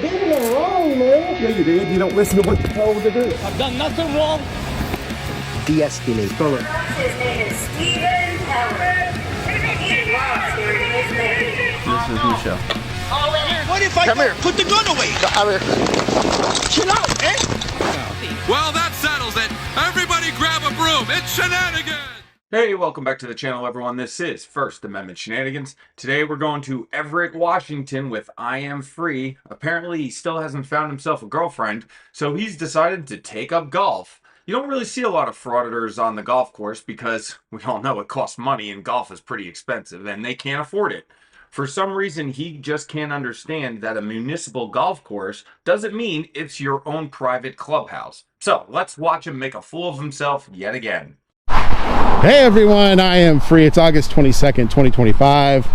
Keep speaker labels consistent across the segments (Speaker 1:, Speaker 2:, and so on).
Speaker 1: didn't do nothing wrong, man.
Speaker 2: Yeah, you did. You don't listen to what you told to do.
Speaker 3: I've done nothing wrong.
Speaker 4: De-escalate.
Speaker 5: His name is Stephen Howard. He loves hearing his name.
Speaker 2: This is Michelle.
Speaker 3: What if I put the gun away? Chill out, eh?
Speaker 6: Well, that settles it. Everybody grab a broom. It's Shenanigans.
Speaker 7: Hey, welcome back to the channel, everyone. This is First Amendment Shenanigans. Today we're going to Everett, Washington with I Am Free. Apparently he still hasn't found himself a girlfriend, so he's decided to take up golf. You don't really see a lot of frauditors on the golf course because we all know it costs money and golf is pretty expensive and they can't afford it. For some reason, he just can't understand that a municipal golf course doesn't mean it's your own private clubhouse. So let's watch him make a fool of himself yet again.
Speaker 8: Hey everyone, I am free. It's August 22nd, 2025.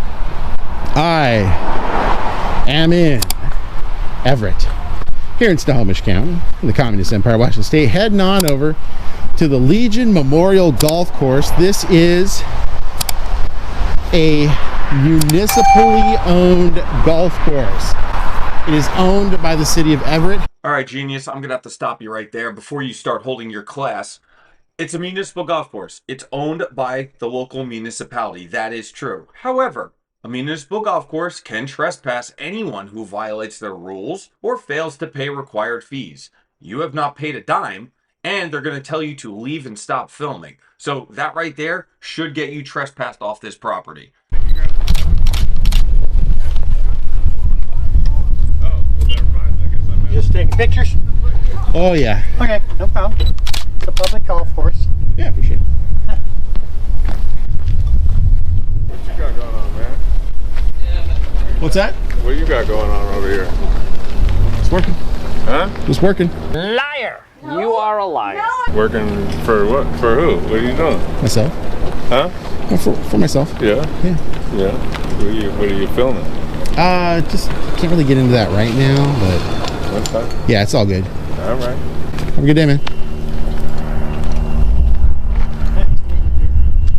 Speaker 8: I am in Everett, here in Snohomish County, in the Communist Empire of Washington State, heading on over to the Legion Memorial Golf Course. This is a municipally owned golf course. It is owned by the city of Everett.
Speaker 7: All right, genius, I'm gonna have to stop you right there before you start holding your class. It's a municipal golf course. It's owned by the local municipality. That is true. However, a municipal golf course can trespass anyone who violates their rules or fails to pay required fees. You have not paid a dime, and they're going to tell you to leave and stop filming. So that right there should get you trespassed off this property.
Speaker 6: Oh, well, never mind. I guess I missed.
Speaker 1: Just taking pictures?
Speaker 8: Oh yeah.
Speaker 1: Okay, no problem. It's a public golf course.
Speaker 8: Yeah, for sure.
Speaker 6: What you got going on, man?
Speaker 8: What's that?
Speaker 6: What you got going on over here?
Speaker 8: It's working.
Speaker 6: Huh?
Speaker 8: It's working.
Speaker 3: Liar. You are a liar.
Speaker 6: Working for what? For who? What are you doing?
Speaker 8: Myself.
Speaker 6: Huh?
Speaker 8: For myself.
Speaker 6: Yeah?
Speaker 8: Yeah.
Speaker 6: Yeah. What are you filming?
Speaker 8: Just can't really get into that right now, but
Speaker 6: What's that?
Speaker 8: yeah, it's all good.
Speaker 6: All right.
Speaker 8: Have a good day, man.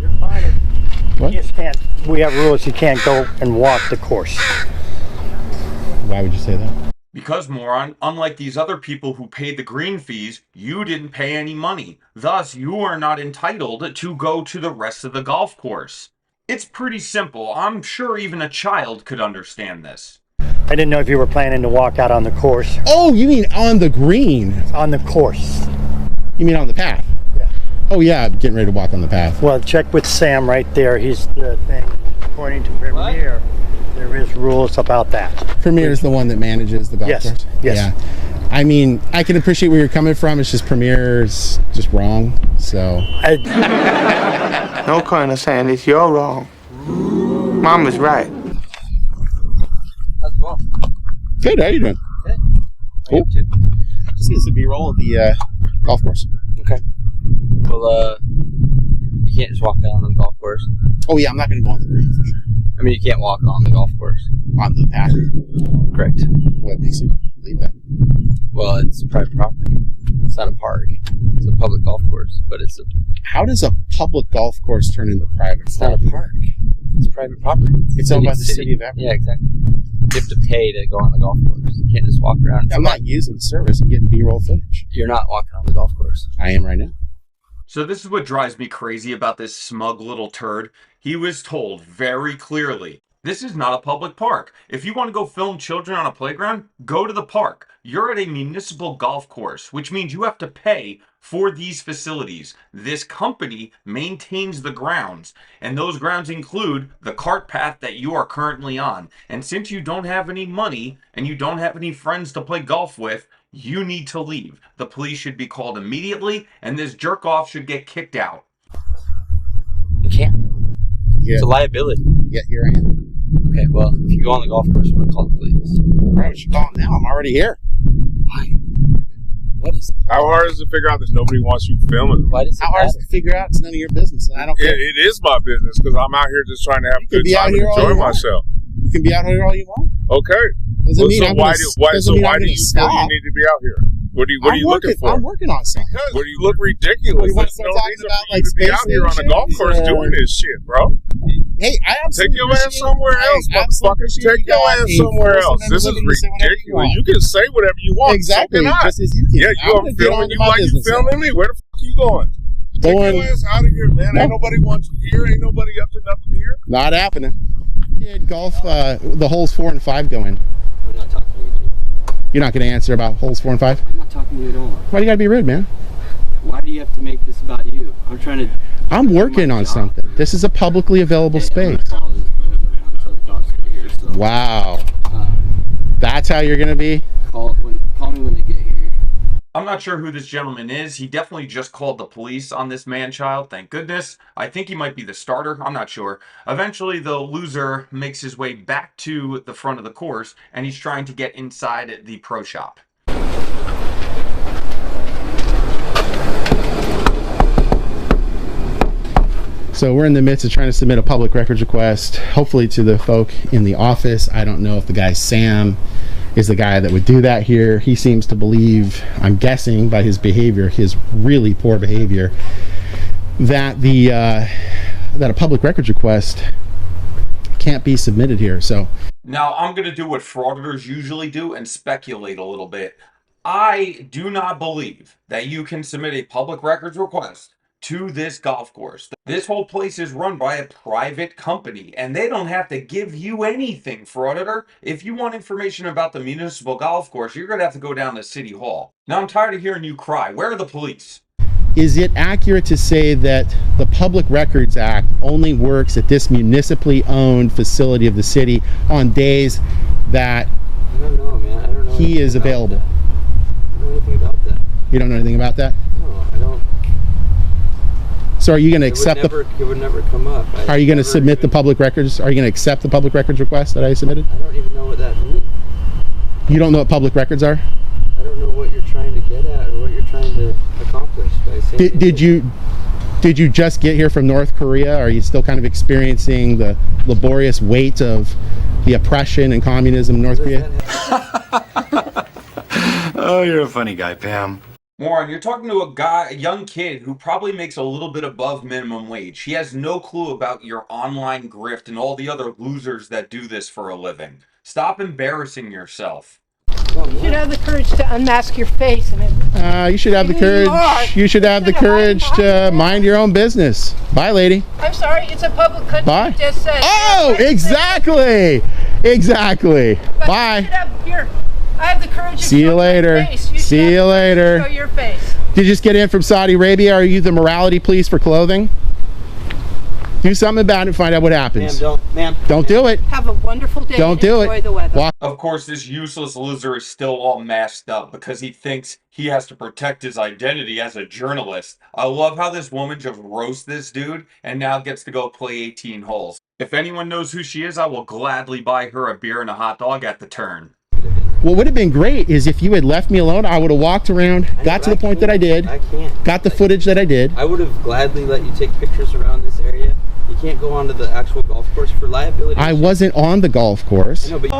Speaker 1: You're fine.
Speaker 8: What?
Speaker 1: You just can't, we have rules, you can't go and walk the course.
Speaker 8: Why would you say that?
Speaker 7: Because, moron, unlike these other people who paid the green fees, you didn't pay any money. Thus, you are not entitled to go to the rest of the golf course. It's pretty simple. I'm sure even a child could understand this.
Speaker 1: I didn't know if you were planning to walk out on the course.
Speaker 8: Oh, you mean on the green?
Speaker 1: On the course.
Speaker 8: You mean on the path?
Speaker 1: Yeah.
Speaker 8: Oh yeah, I'm getting ready to walk on the path.
Speaker 1: Well, check with Sam right there. He's the thing. According to Premier, there is rules about that.
Speaker 8: Premier is the one that manages the golf
Speaker 1: Yes,
Speaker 8: course?
Speaker 1: yes.
Speaker 8: Yeah. I mean, I can appreciate where you're coming from. It's just Premier's just wrong, so.
Speaker 9: No, Colonel Sanders, you're wrong. Mama's right.
Speaker 4: How's it going?
Speaker 8: Good, how you doing?
Speaker 4: Good.
Speaker 8: Cool. Just needs to be roll of the golf course.
Speaker 4: Okay. Well, you can't just walk out on the golf course.
Speaker 8: Oh yeah, I'm not going to go on the green for sure.
Speaker 4: I mean, you can't walk on the golf course.
Speaker 8: On the path.
Speaker 4: Correct.
Speaker 8: What makes you believe that?
Speaker 4: Well, it's private property. It's not a park. It's a public golf course, but it's
Speaker 8: How does a public golf course turn into private?
Speaker 4: it's not a park. It's private property.
Speaker 8: It's owned by the city of Everett.
Speaker 4: Yeah, exactly. You have to pay to go on the golf course. You can't just walk around.
Speaker 8: I'm not using the service. I'm getting B-roll footage.
Speaker 4: You're not walking on the golf course.
Speaker 8: I am right now.
Speaker 7: So this is what drives me crazy about this smug little turd. He was told very clearly, this is not a public park. If you want to go film children on a playground, go to the park. You're at a municipal golf course, which means you have to pay for these facilities. This company maintains the grounds, and those grounds include the cart path that you are currently on. And since you don't have any money and you don't have any friends to play golf with, you need to leave. The police should be called immediately, and this jerk off should get kicked out.
Speaker 4: You can't.
Speaker 8: Yeah.
Speaker 4: It's a liability.
Speaker 8: Yeah, here I am.
Speaker 4: Okay, well, if you go on the golf course, I'm going to call the police.
Speaker 8: Bro, you call now. I'm already here.
Speaker 4: Why? What is
Speaker 6: How hard is it to figure out that nobody wants you filming?
Speaker 4: Why does it
Speaker 8: How hard is it
Speaker 4: matter?
Speaker 8: to figure out? It's none of your business, and I don't care.
Speaker 6: It is my business because I'm out here just trying to have a good
Speaker 8: be out
Speaker 6: time and
Speaker 8: here all
Speaker 6: enjoy
Speaker 8: you want.
Speaker 6: myself.
Speaker 8: You can be out here all you want.
Speaker 6: Okay.
Speaker 8: Doesn't mean
Speaker 6: so
Speaker 8: I'm
Speaker 6: why
Speaker 8: gonna-
Speaker 6: do why
Speaker 8: doesn't
Speaker 6: so
Speaker 8: mean
Speaker 6: why
Speaker 8: I'm
Speaker 6: do
Speaker 8: gonna
Speaker 6: you feel you
Speaker 8: stop.
Speaker 6: need to be out here? What are you looking for?
Speaker 8: I'm working on something.
Speaker 6: What do you look ridiculous?
Speaker 8: What, you want to
Speaker 6: There's
Speaker 8: start
Speaker 6: no
Speaker 8: talking
Speaker 6: reason
Speaker 8: about,
Speaker 6: for you
Speaker 8: like,
Speaker 6: to be
Speaker 8: space
Speaker 6: out here on a
Speaker 8: station?
Speaker 6: golf course doing this shit, bro.
Speaker 8: Hey, I absolutely
Speaker 2: take your ass somewhere else, motherfuckers. Take your ass somewhere else. This is ridiculous. You can say whatever you want.
Speaker 8: Exactly.
Speaker 2: So
Speaker 8: Just as you can.
Speaker 2: yeah, you are filming you like you filming me. Where the fuck you going? Take your ass out of here, man. Ain't nobody wants you here. Ain't nobody up to nothing here.
Speaker 8: Not happening. Did golf the holes 4 and 5 go in?
Speaker 4: I'm not talking to you, dude.
Speaker 8: You're not going to answer about holes 4 and 5?
Speaker 4: I'm not talking to you at all.
Speaker 8: Why do you got to be rude, man?
Speaker 4: Why do you have to make this about you?
Speaker 8: I'm working on something. This is a publicly available space. Wow. That's how you're going to be?
Speaker 4: Call me when they get here.
Speaker 7: I'm not sure who this gentleman is. He definitely just called the police on this man-child, thank goodness. I think he might be the starter, I'm not sure. Eventually, the loser makes his way back to the front of the course, and he's trying to get inside the pro shop.
Speaker 8: So we're in the midst of trying to submit a public records request, hopefully to the folk in the office. I don't know if the guy Sam is the guy that would do that here. He seems to believe, I'm guessing by his behavior, his really poor behavior, that that a public records request can't be submitted here. So
Speaker 7: now I'm going to do what frauditors usually do and speculate a little bit. I do not believe that you can submit a public records request to this golf course. This whole place is run by a private company, and they don't have to give you anything, Frauditor. If you want information about the municipal golf course, you're going to have to go down to City Hall. Now, I'm tired of hearing you cry. Where are the police?
Speaker 8: is it accurate to say that the Public Records Act only works at this municipally owned facility of the city on days that
Speaker 4: I don't know, man. I don't know
Speaker 8: he is available?
Speaker 4: That. I don't know anything about that.
Speaker 8: You don't know anything about that?
Speaker 4: No, I don't.
Speaker 8: So are you going to accept
Speaker 4: it would never come up.
Speaker 8: Are you going to submit the public records? Are you going to accept the public records request that I submitted?
Speaker 4: I don't even know what that means.
Speaker 8: You don't know what public records are?
Speaker 4: I don't know what you're trying to get at or what you're trying to accomplish by saying
Speaker 8: Did you just get here from North Korea? Are you still kind of experiencing the laborious weight of the oppression and communism in North Korea?
Speaker 10: Oh, you're a funny guy, Pam.
Speaker 7: Moron, you're talking to a young kid who probably makes a little bit above minimum wage. He has no clue about your online grift and all the other losers that do this for a living. Stop embarrassing yourself.
Speaker 11: You should have the courage to unmask your face.
Speaker 8: You should have the courage. You should have the courage to mind your own business. Bye, lady.
Speaker 11: I'm sorry, it's a public country.
Speaker 8: Bye.
Speaker 11: Just said.
Speaker 8: Oh, exactly. Exactly.
Speaker 11: But
Speaker 8: bye.
Speaker 11: I have the courage to
Speaker 8: see you later. See you later.
Speaker 11: Show your face.
Speaker 8: Did you just get in from Saudi Arabia? Are you the morality police for clothing? Do something about it and find out what happens. Don't do it.
Speaker 11: Have a wonderful day.
Speaker 8: Don't do
Speaker 11: enjoy
Speaker 8: it.
Speaker 11: The weather.
Speaker 7: Of course, this useless loser is still all masked up because he thinks he has to protect his identity as a journalist. I love how this woman just roasts this dude and now gets to go play 18 holes. If anyone knows who she is, I will gladly buy her a beer and a hot dog at the turn.
Speaker 8: What would have been great is if you had left me alone. I would have walked around, got to the point that I did.
Speaker 4: I can't.
Speaker 8: Got the footage that I did.
Speaker 4: I would have gladly let you take pictures around this area. You can't go onto the actual golf course for liability.
Speaker 8: I wasn't on the golf course.
Speaker 4: I know, but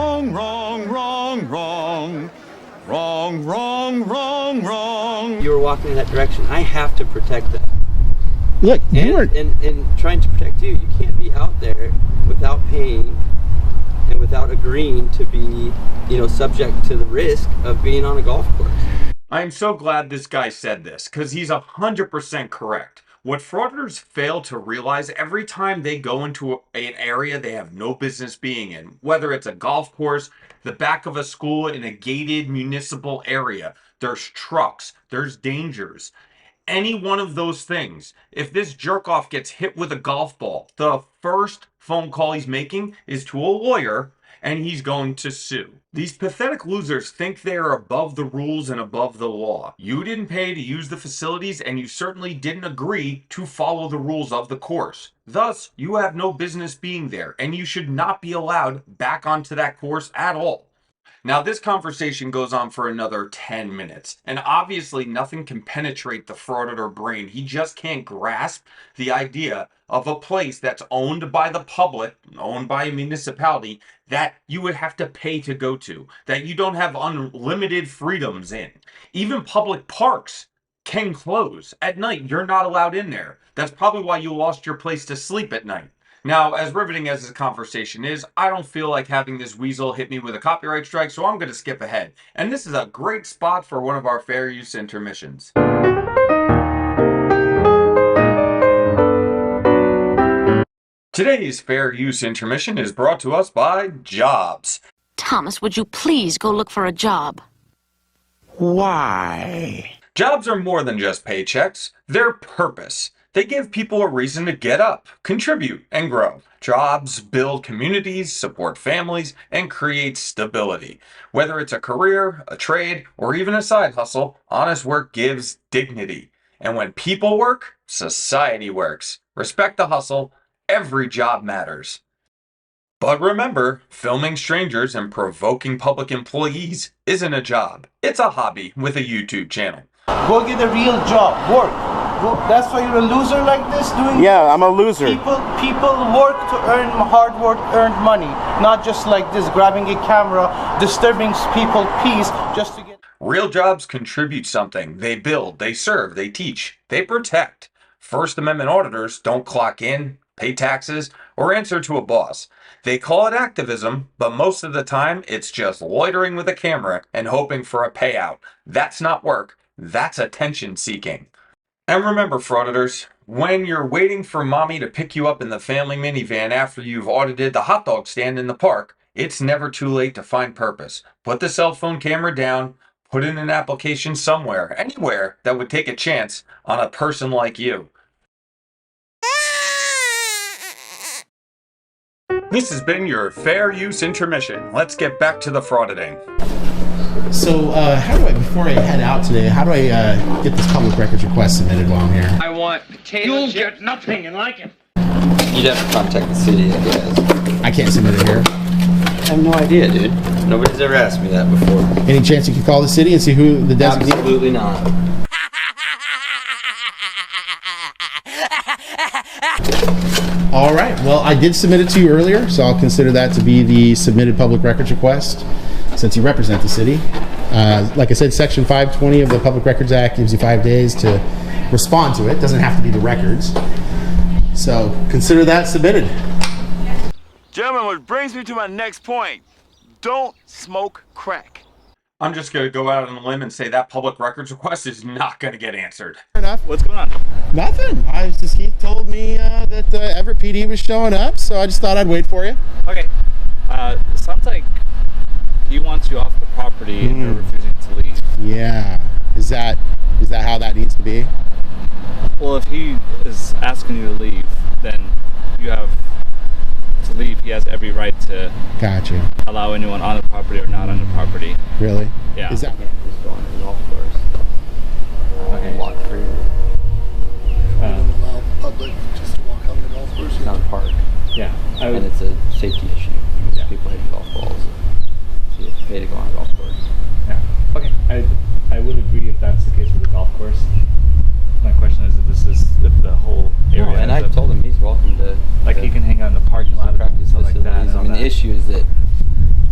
Speaker 10: Wrong.
Speaker 4: You were walking in that direction. I have to protect that.
Speaker 8: Look,
Speaker 4: and trying to protect you. You can't be out there without paying and without agreeing to be, subject to the risk of being on a golf course.
Speaker 7: I am so glad this guy said this, because he's 100% correct. What frauditors fail to realize every time they go into an area they have no business being in, whether it's a golf course, the back of a school, in a gated municipal area, there's trucks, there's dangers. Any one of those things, if this jerk-off gets hit with a golf ball, the first phone call he's making is to a lawyer, and he's going to sue. These pathetic losers think they are above the rules and above the law. You didn't pay to use the facilities, and you certainly didn't agree to follow the rules of the course. Thus, you have no business being there, and you should not be allowed back onto that course at all. Now, this conversation goes on for another 10 minutes, and obviously nothing can penetrate the frauditor brain. He just can't grasp the idea of a place that's owned by the public, owned by a municipality, that you would have to pay to go to, that you don't have unlimited freedoms in. Even public parks can close at night. You're not allowed in there. That's probably why you lost your place to sleep at night. Now, as riveting as this conversation is, I don't feel like having this weasel hit me with a copyright strike, so I'm going to skip ahead. And this is a great spot for one of our fair use intermissions. Today's fair use intermission is brought to us by Jobs.
Speaker 12: Thomas, would you please go look for a job?
Speaker 9: Why?
Speaker 7: Jobs are more than just paychecks. They're purpose. They give people a reason to get up, contribute, and grow. Jobs build communities, support families, and create stability. Whether it's a career, a trade, or even a side hustle, honest work gives dignity. And when people work, society works. Respect the hustle. Every job matters. But remember, filming strangers and provoking public employees isn't a job. It's a hobby with a YouTube channel.
Speaker 3: Go get a real job. Work. That's why you're a loser like this doing.
Speaker 9: Yeah, I'm a loser.
Speaker 3: People work to earn hard work, earned money, not just like this, grabbing a camera, disturbing people's peace just to get.
Speaker 7: Real jobs contribute something. They build, they serve, they teach, they protect. First Amendment auditors don't clock in, pay taxes, or answer to a boss. They call it activism, but most of the time it's just loitering with a camera and hoping for a payout. That's not work, that's attention seeking. And remember, frauditors, when you're waiting for mommy to pick you up in the family minivan after you've audited the hot dog stand in the park, it's never too late to find purpose. Put the cell phone camera down, put in an application somewhere, anywhere that would take a chance on a person like you. This has been your fair use intermission. Let's get back to the frauditing.
Speaker 8: So, how do I, before I head out today, how do I get this public records request submitted while I'm here?
Speaker 13: I want potato
Speaker 3: You'll
Speaker 13: chips.
Speaker 3: get nothing and like it.
Speaker 4: You'd have to contact the city, I guess.
Speaker 8: I can't submit it here.
Speaker 4: I have no idea, dude. Nobody's ever asked me that before.
Speaker 8: Any chance you could call the city and see who the designee?
Speaker 4: Absolutely not.
Speaker 8: All right. Well, I did submit it to you earlier, so I'll consider that to be the submitted public records request since you represent the city. Like I said, Section 520 of the Public Records Act gives you 5 days to respond to it. Doesn't have to be the records. So consider that submitted.
Speaker 10: Gentlemen, which brings me to my next point. Don't smoke crack.
Speaker 7: I'm just going to go out on a limb and say that public records request is not going to get answered.
Speaker 8: Fair enough.
Speaker 10: What's going on?
Speaker 8: Nothing. He told me that Everett PD was showing up, so I just thought I'd wait for you.
Speaker 14: Okay. Sounds like he wants you off the property and you're refusing to leave.
Speaker 8: Yeah. Is that how that needs to be?
Speaker 14: Well, if he is asking you to leave, then you have to leave. He has every right to
Speaker 8: Gotcha.
Speaker 14: allow anyone on the property or not on the property.
Speaker 8: Really?
Speaker 14: Yeah.
Speaker 8: Is that
Speaker 4: Just go on the golf course.
Speaker 14: Okay.
Speaker 4: Walk free.
Speaker 15: Allow public just to walk on the golf course?
Speaker 4: It's not a park.
Speaker 14: Yeah.
Speaker 4: And it's a safety issue.
Speaker 14: Yeah.
Speaker 4: People hitting golf balls. So you pay to go on a golf course.
Speaker 14: Yeah. Okay. I would agree if that's the case with the golf course. My question is if the whole area.
Speaker 4: No, and I told him he's welcome to.
Speaker 14: Like he can hang out in the parking lot,
Speaker 4: practice
Speaker 14: stuff like that.
Speaker 4: facilities. I mean, the issue is that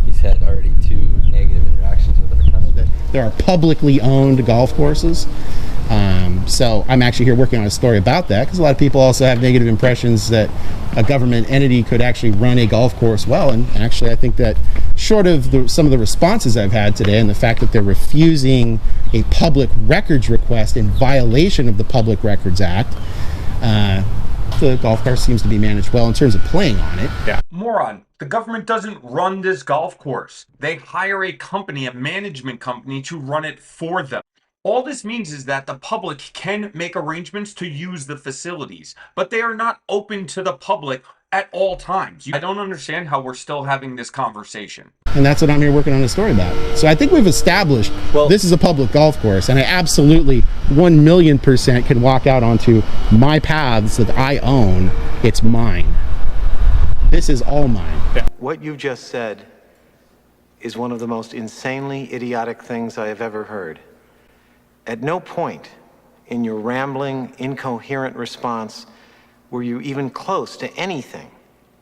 Speaker 4: he's had already 2 negative interactions with our customers.
Speaker 8: there are publicly owned golf courses? So I'm actually here working on a story about that because a lot of people also have negative impressions that a government entity could actually run a golf course well. And actually, I think that short of some of the responses I've had today and the fact that they're refusing a public records request in violation of the Public Records Act, the golf course seems to be managed well in terms of playing on it.
Speaker 7: Yeah. Moron. The government doesn't run this golf course. They hire a company, a management company, to run it for them. All this means is that the public can make arrangements to use the facilities, but they are not open to the public at all times. I don't understand how we're still having this conversation.
Speaker 8: And that's what I'm here working on a story about. So I think we've established this is a public golf course, and I absolutely 1,000,000% can walk out onto my paths that I own. It's mine. This is all mine.
Speaker 16: What you just said is one of the most insanely idiotic things I have ever heard. At no point in your rambling, incoherent response were you even close to anything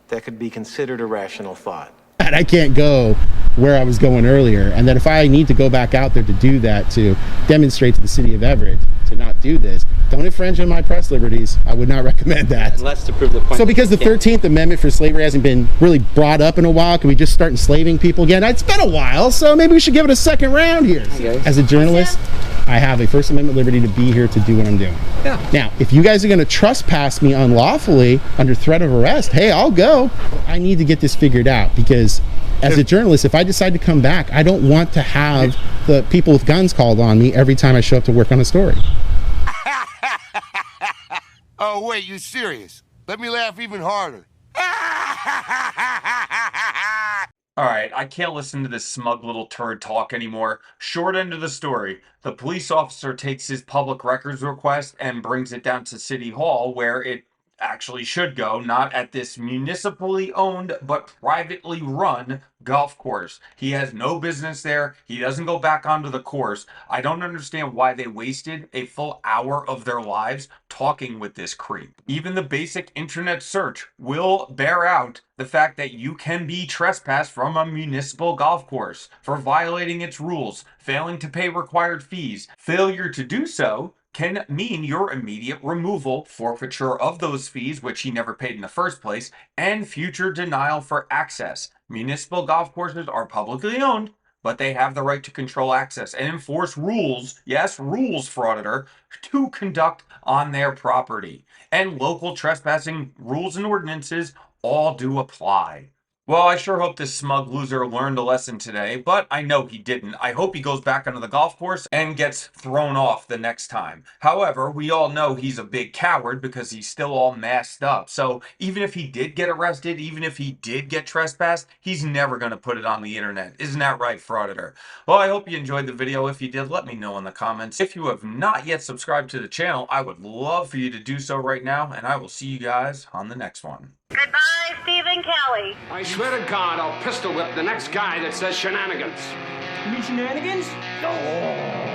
Speaker 16: that could be considered a rational thought.
Speaker 8: And I can't go where I was going earlier, and that if I need to go back out there to do that, to demonstrate to the city of Everett to not do this. Don't infringe on my press liberties. I would not recommend that.
Speaker 4: Unless to prove the point.
Speaker 8: So because the 13th Amendment for slavery hasn't been really brought up in a while, can we just start enslaving people again? It's been a while, so maybe we should give it a second round here.
Speaker 4: Okay.
Speaker 8: As a journalist, I have a First Amendment liberty to be here to do what I'm doing.
Speaker 4: Yeah.
Speaker 8: Now, if you guys are going to trespass me unlawfully under threat of arrest, hey, I'll go. I need to get this figured out because as a journalist, if I decide to come back, I don't want to have the people with guns called on me every time I show up to work on a story.
Speaker 13: Oh, wait, you serious? Let me laugh even harder.
Speaker 7: All right, I can't listen to this smug little turd talk anymore. Short end of the story. The police officer takes his public records request and brings it down to City Hall where it actually should go, not at this municipally owned but privately run golf course. He has no business there. He doesn't go back onto the course. I don't understand why they wasted a full hour of their lives talking with this creep. Even the basic internet search will bear out the fact that you can be trespassed from a municipal golf course for violating its rules, failing to pay required fees. Failure to do so can mean your immediate removal, forfeiture of those fees, which he never paid in the first place, and future denial for access. Municipal golf courses are publicly owned, but they have the right to control access and enforce rules, yes, rules, Frauditor, to conduct on their property. And local trespassing rules and ordinances all do apply. Well, I sure hope this smug loser learned a lesson today, but I know he didn't. I hope he goes back onto the golf course and gets thrown off the next time. However, we all know he's a big coward because he's still all masked up. So even if he did get arrested, even if he did get trespassed, he's never going to put it on the internet. Isn't that right, Frauditor? Well, I hope you enjoyed the video. If you did, let me know in the comments. If you have not yet subscribed to the channel, I would love for you to do so right now, and I will see you guys on the next one.
Speaker 5: Goodbye, Stephen Kelly.
Speaker 17: I swear to God, I'll pistol whip the next guy that says shenanigans.
Speaker 18: You mean shenanigans?
Speaker 17: Oh.